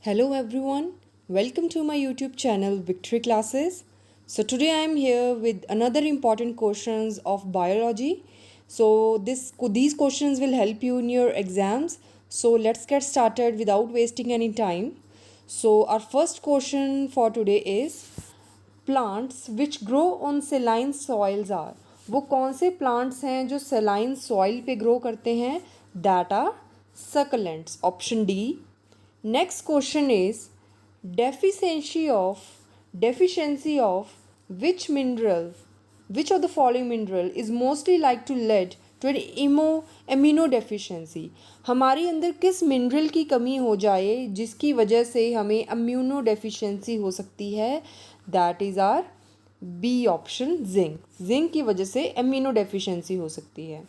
Hello everyone, welcome to my YouTube channel Victory Classes. So today I am here with another important questions of biology. So these questions will help you in your exams. So let's get started without wasting any time. So our first question for today is plants which grow on saline soils are, वो कौन से plants हैं जो saline soil पे grow करते हैं? That are succulents. Option D. Next question is deficiency of which of the following mineral is mostly like to lead to an amino deficiency. हमारे अंदर किस मिनरल की कमी हो जाए जिसकी वजह से हमें अम्यूनो डेफिशिएंसी हो सकती है? That is are B option zinc की वजह से अम्यूनो डेफिशिएंसी हो सकती है.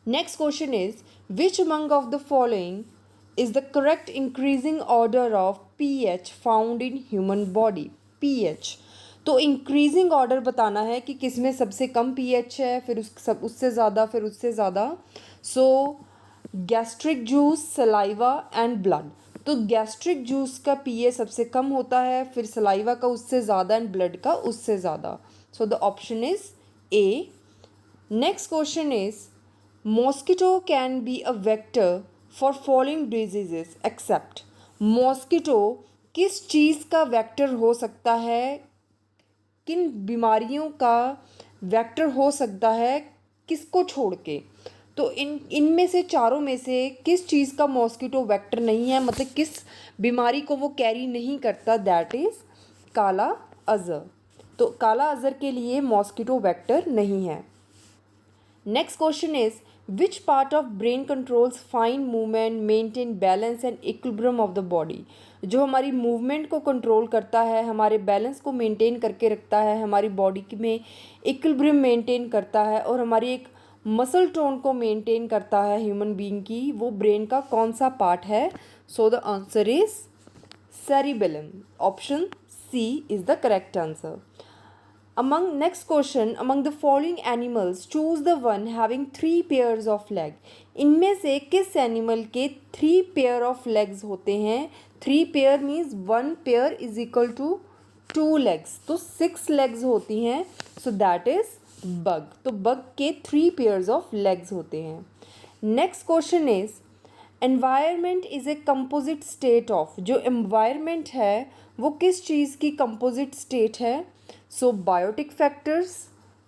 Next question is which among of the following is the correct increasing order of pH found in human body? pH तो इंक्रीजिंग ऑर्डर बताना है कि किस में सबसे कम pH है, फिर उससे ज़्यादा, फिर उससे ज़्यादा. So gastric juice, saliva and blood. तो गैस्ट्रिक जूस का pH सबसे कम होता है, फिर सलाइवा का उससे ज़्यादा एंड ब्लड का उससे ज़्यादा. So the option is a. Next question is mosquito can be a vector for following diseases except. Mosquito किस चीज़ का वेक्टर हो सकता है, किन बीमारियों का वेक्टर हो सकता है, किसको छोड़ के? तो इनमें से चारों में से किस चीज़ का मॉस्किटो वेक्टर नहीं है, मतलब किस बीमारी को वो कैरी नहीं करता? दैट इज़ काला अज़र. तो काला अज़र के लिए मॉस्किटो वेक्टर नहीं है. Next question is which part of brain controls fine movement, maintain balance and equilibrium of the body. जो हमारी मूवमेंट को कंट्रोल करता है, हमारे बैलेंस को मेंटेन करके रखता है, हमारी बॉडी में इक्विलिब्रियम मेंटेन करता है और हमारी एक मसल टोन को मेंटेन करता है ह्यूमन बीइंग की, वो ब्रेन का कौन सा पार्ट है? So the answer is cerebellum. Option C is the correct answer. Next question, among the following animals choose the one having 3 pairs of leg. इनमें से किस एनिमल के 3 pair of legs होते हैं? 3 pair means 1 pair is equal to 2 legs, तो 6 legs होती हैं. So that is bug. तो bug के 3 pairs of legs होते हैं. Next question is environment is a composite state of. जो environment है वो किस चीज़ की composite state है? So biotic factors,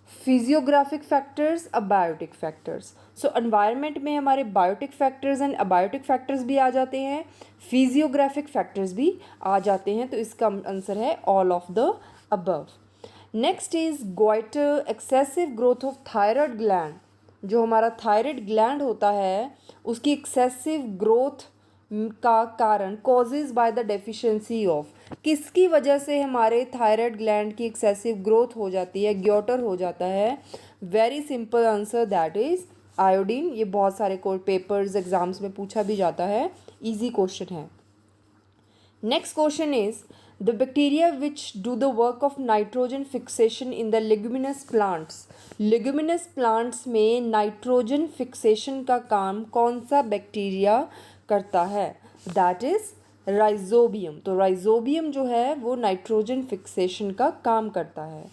physiographic factors, abiotic factors. So environment में हमारे biotic factors and abiotic factors भी आ जाते हैं, physiographic factors भी आ जाते हैं. तो इसका आंसर है all of the above. Next is goiter, excessive growth of thyroid gland. जो हमारा थायराइड ग्लैंड होता है उसकी एक्सेसिव ग्रोथ का कारण causes by the deficiency of. किसकी वजह से हमारे थायराइड ग्लैंड की एक्सेसिव ग्रोथ हो जाती है, ग्योटर हो जाता है? Very simple answer, that is iodine. ये बहुत सारे पेपर्स एग्जाम्स में पूछा भी जाता है, इजी क्वेश्चन है. Next question is the bacteria which do the work of nitrogen fixation in the leguminous plants. Leguminous plants में नाइट्रोजन फिक्सेशन का काम कौन सा बैक्टीरिया करता है? That is rhizobium. तो राइजोबियम जो है वो नाइट्रोजन फिक्सेशन का काम करता है.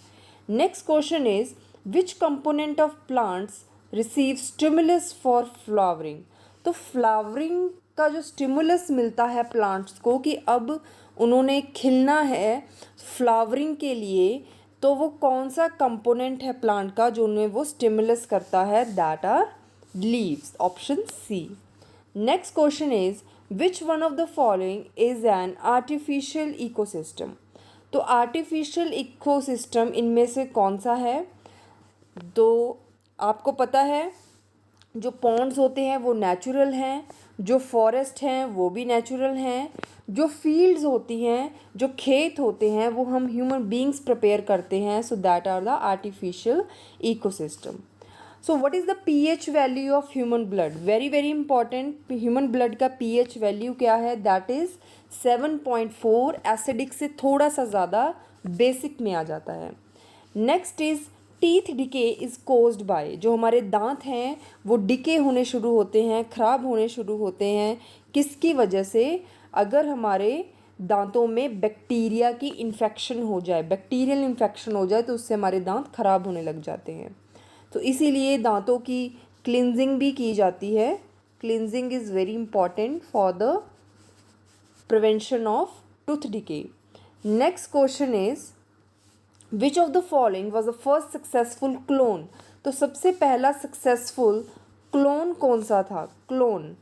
Next question is which component of plants receive stimulus for flowering. तो फ्लावरिंग का जो स्टिमुलस मिलता है प्लांट्स को कि अब उन्होंने खिलना है फ्लावरिंग के लिए, तो वो कौन सा कंपोनेंट है प्लांट का जो उन्हें वो स्टिमुलस करता है? That are leaves. Option C. Next question is which one of the following is an artificial ecosystem. तो आर्टिफिशियल इकोसिस्टम इनमें से कौन सा है? तो आपको पता है जो पॉन्ड्स होते हैं वो नेचुरल हैं, जो फॉरेस्ट हैं वो भी नेचुरल हैं, जो फील्ड्स होती हैं, जो खेत होते हैं वो हम ह्यूमन बीइंग्स प्रिपेयर करते हैं. So that are the artificial ecosystem. So what is the pH value of human blood? Very very important. Human blood का pH वैल्यू क्या है? That is 7.4. एसिडिक से थोड़ा सा ज़्यादा, बेसिक में आ जाता है. Next is teeth decay is caused by. जो हमारे दांत हैं वो डिके होने शुरू होते हैं, ख़राब होने शुरू होते हैं, किसकी वजह से? अगर हमारे दांतों में बैक्टीरिया की इन्फेक्शन हो जाए, बैक्टीरियल इन्फेक्शन हो जाए, तो उससे हमारे दांत खराब होने लग जाते हैं। तो इसीलिए दांतों की क्लिनजिंग भी की जाती है। Cleansing is very important for the prevention of tooth decay. Next question is which of the following was the first successful clone. तो सबसे पहला सक्सेसफुल क्लोन कौन सा था? Clone,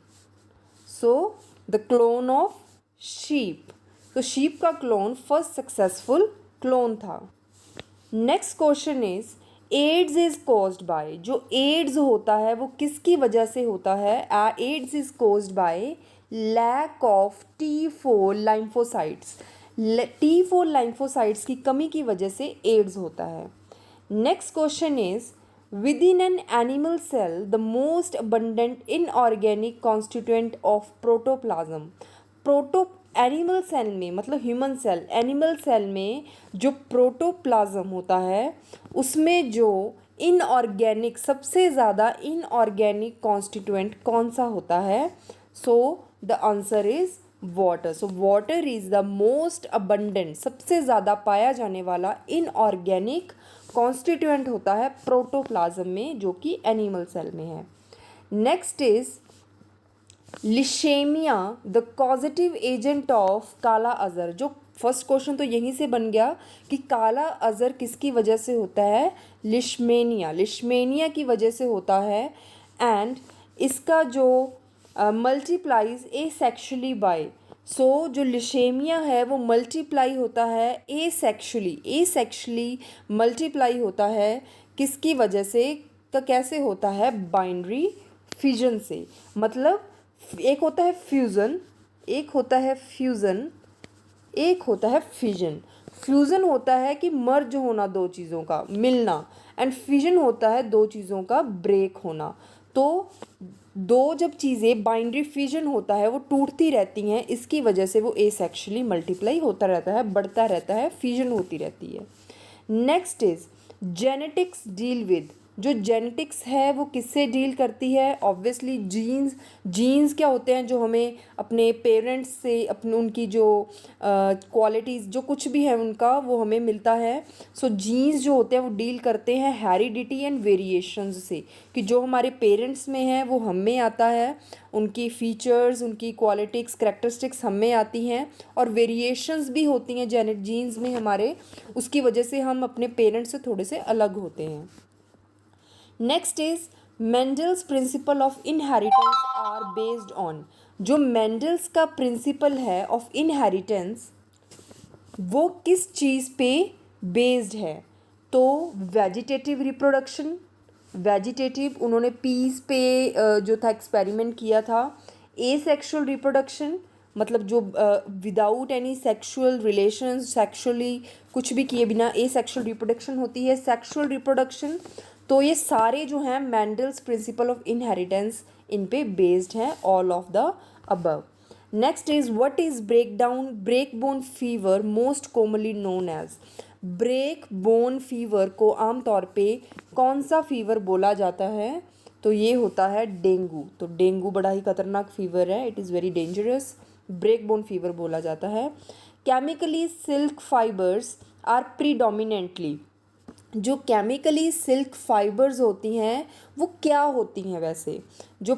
so the clone of sheep. तो शीप का clone first successful clone था। Next question is AIDS is caused by. जो एड्स होता है वो किसकी वजह से होता है? AIDS is caused by lack of T4 lymphocytes. T4 lymphocytes की कमी की वजह से एड्स होता है। Next question is within an animal cell the most abundant inorganic constituent of protoplasm. Animal cell में मतलब ह्यूमन सेल, एनिमल सेल में जो प्रोटोप्लाज्म होता है उसमें जो इनऑर्गेनिक, सबसे ज़्यादा इनऑर्गेनिक कॉन्स्टिट्यूएंट कौन सा होता है? So the answer is water. So water is the most abundant, सबसे ज़्यादा पाया जाने वाला इनऑर्गेनिक कॉन्स्टिट्यूएंट होता है प्रोटोप्लाज्म में, जो कि एनिमल सेल में है। Next is leishmania the causative agent of kala azar. जो फर्स्ट क्वेश्चन तो यहीं से बन गया कि काला अजहर किसकी वजह से होता है? लिशमेनिया की वजह से होता है। एंड इसका जो मल्टीप्लाइज एसेक्सुअली बाय, सो जो लिशेमिया है वो मल्टीप्लाई होता है एसेक्सुअली मल्टीप्लाई होता है किसकी वजह से? तो कैसे होता है? बाइनरी फिजन से। मतलब एक होता है फ्यूज़न, एक होता है फ्यूज़न, एक होता है फिजन। फ्यूज़न होता है कि मर्ज होना दो चीज़ों का, मिलना, एंड फिजन होता है दो चीज़ों का ब्रेक होना। तो दो जब चीज़ें बाइनरी फिजन होता है वो टूटती रहती हैं, इसकी वजह से वो एसेक्सुअली मल्टीप्लाई होता रहता है, बढ़ता रहता है, फिजन होती रहती है। Next is genetics deal with. जो जेनेटिक्स है वो किससे डील करती है? ऑब्वियसली जीन्स क्या होते हैं जो हमें अपने पेरेंट्स से अपने उनकी जो क्वालिटीज़ जो कुछ भी है उनका वो हमें मिलता है। सो जीन्स जो होते हैं वो डील करते हैं हेरिडिटी एंड वेरिएशंस से, कि जो हमारे पेरेंट्स में है वो हम में आता है, उनकी फीचर्स, उनकी क्वालिटीज़, करैक्टरिस्टिक्स हम में आती हैं, और वेरिएशंस भी होती हैं जीन्स में हमारे, उसकी वजह से हम अपने पेरेंट्स से थोड़े से अलग होते हैं। Next is Mendel's principle of inheritance are based on. जो मेंडल्स का प्रिंसिपल है ऑफ इनहेरिटेंस वो किस चीज़ पे बेस्ड है? तो वेजिटेटिव रिप्रोडक्शन, वेजिटेटिव उन्होंने पीस पे जो था एक्सपेरिमेंट किया था। एसेक्सुअल रिप्रोडक्शन मतलब जो without any sexual relations, sexually कुछ भी किए बिना एसेक्सुअल रिप्रोडक्शन होती है। सेक्सुअल रिप्रोडक्शन, तो ये सारे जो हैं मेंडल्स प्रिंसिपल ऑफ इनहेरिटेंस इन पे बेस्ड हैं, all of the above. Next is what is break bone fever most commonly known as. Break bone fever को आमतौर पे कौन सा फीवर बोला जाता है? तो ये होता है डेंगू। तो डेंगू बड़ा ही खतरनाक फीवर है, it is very dangerous, break bone fever बोला जाता है। Chemically silk fibres are predominantly. जो केमिकली सिल्क फाइबर्स होती हैं वो क्या होती हैं? वैसे जो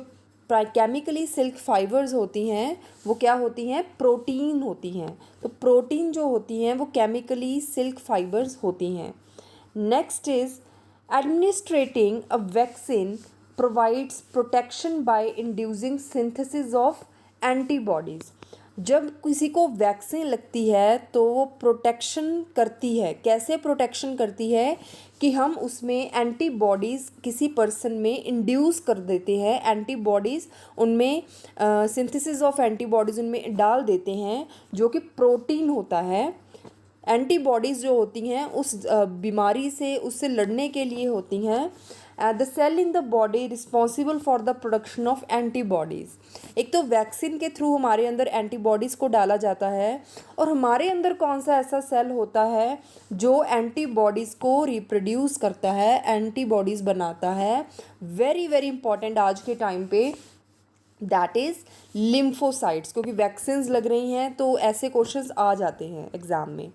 केमिकली सिल्क फाइबर्स होती हैं वो क्या होती हैं? प्रोटीन होती हैं। तो प्रोटीन जो होती हैं वो केमिकली सिल्क फाइबर्स होती हैं। Next is administrating a vaccine provides protection bye inducing synthesis of antibodies. जब किसी को वैक्सीन लगती है तो वो प्रोटेक्शन करती है। कैसे प्रोटेक्शन करती है? कि हम उसमें एंटीबॉडीज़ किसी पर्सन में इंड्यूस कर देते हैं, एंटीबॉडीज़ उनमें सिंथेसिस ऑफ एंटीबॉडीज़ उनमें डाल देते हैं जो कि प्रोटीन होता है। एंटीबॉडीज़ जो होती हैं उस बीमारी से, उससे लड़ने के लिए होती हैं। The cell in the body responsible for the production of antibodies. एक तो वैक्सीन के थ्रू हमारे अंदर एंटीबॉडीज़ को डाला जाता है, और हमारे अंदर कौन सा ऐसा सेल होता है जो एंटीबॉडीज़ को रिप्रोड्यूस करता है, एंटीबॉडीज़ बनाता है। वेरी वेरी इंपॉर्टेंट आज के टाइम पे दैट इज़ लिम्फोसाइट्स, क्योंकि वैक्सीन्स लग रही हैं तो ऐसे क्वेश्चंस आ जाते हैं एग्ज़ाम में।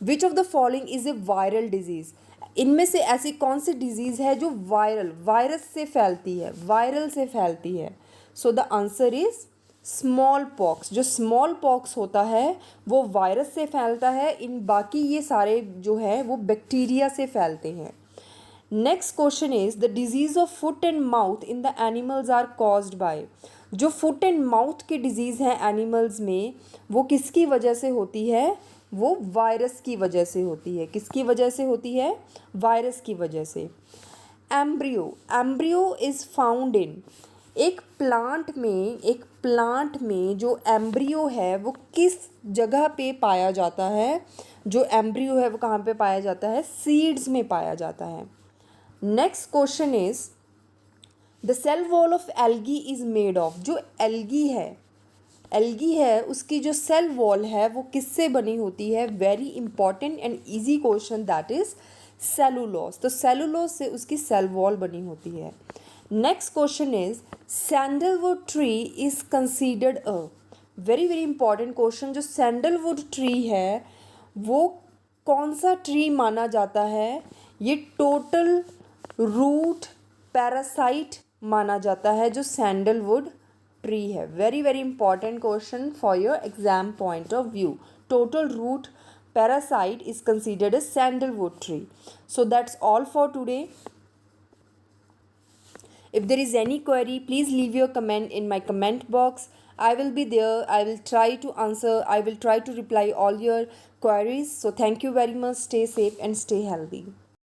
विच of the following is a viral disease, इनमें से ऐसी कौन सी डिजीज़ है जो वायरस से फैलती है, वायरल से फैलती है? So the answer is small pox. जो स्मॉल पॉक्स होता है वो वायरस से फैलता है, इन बाकी ये सारे जो है वो बैक्टीरिया से फैलते हैं। Next question is the disease of foot and mouth in the animals are caused by, जो फुट एंड माउथ की डिजीज़ है एनिमल्स में वो किसकी वजह से होती है? वो वायरस की वजह से होती है। किसकी वजह से होती है? वायरस की वजह से। Embryo, embryo is found in, एक प्लांट में जो एम्ब्रियो है वो किस जगह पे पाया जाता है? जो एम्ब्रियो है वो कहाँ पे पाया जाता है? सीड्स में पाया जाता है। Next question is the cell wall of algae is made of, जो एल्गी है उसकी जो सेल वॉल है वो किससे बनी होती है? Very important and easy question, that is cellulose. तो सेलुलोज से उसकी सेल वॉल बनी होती है। Next question is sandalwood tree is considered a, very very important question, जो सैंडलवुड ट्री है वो कौन सा ट्री माना जाता है? ये टोटल रूट पैरासाइट माना जाता है जो सैंडलवुड ट्री है। Very very important question for your exam point of view. Total root parasite is considered a sandalwood tree. So that's all for today. If there is any query, please leave your comment in my comment box. I will be there. I will try to answer. I will try to reply all your queries. So thank you very much. Stay safe and stay healthy.